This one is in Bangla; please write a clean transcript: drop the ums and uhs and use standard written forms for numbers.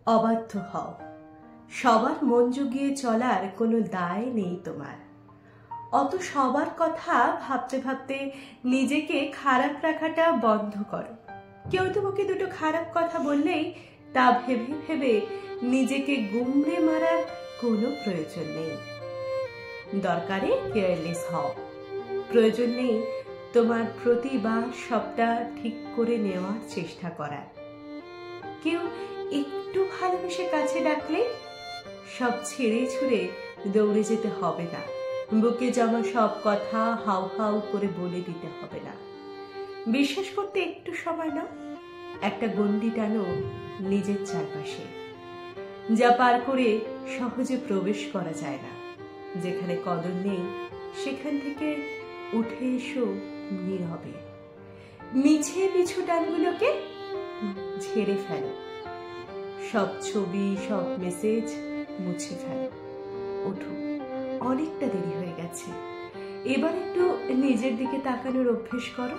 অবাধ্য হও, সবার মন জুগিয়ে চলার কোনো দায় নেই তোমার। অত সবার কথা ভাবতে ভাবতে নিজেকে খারাপ রাখাটা বন্ধ করো। কেউ তোমাকে দুটো খারাপ কথা বললেই তা ভেবে ভেবে নিজেকে গুমড়ে মারার কোনো প্রয়োজন নেই। দরকারে কেয়ারলেস হও, প্রয়োজন নেই তোমার প্রতিবার সবটা ঠিক করে নেওয়ার চেষ্টা করার। কেউ একটু ভালোবেসে কাছে ডাকলে সব ছেড়ে ছুড়ে দৌড়ে যেতে হবে না। বুকে জমা সব কথা হাউ হাউ করে বলে দিতে হবে না। বিশ্বাস করতে একটু সময় নাও, একটা গণ্ডি টানো নিজের চারপাশে, যা পার করে সহজে প্রবেশ করা যায় না। যেখানে কদর নেই সেখান থেকে উঠে এসো নীরবে। মিছে পিছু টানগুলোকে ঝেড়ে ফেলো, সব ছবি সব মেসেজ মুছে ফেলো। ওঠো, অনেকটা দেরি হয়ে গেছে, এবার একটু নিজের দিকে তাকানোর অভ্যেস করো।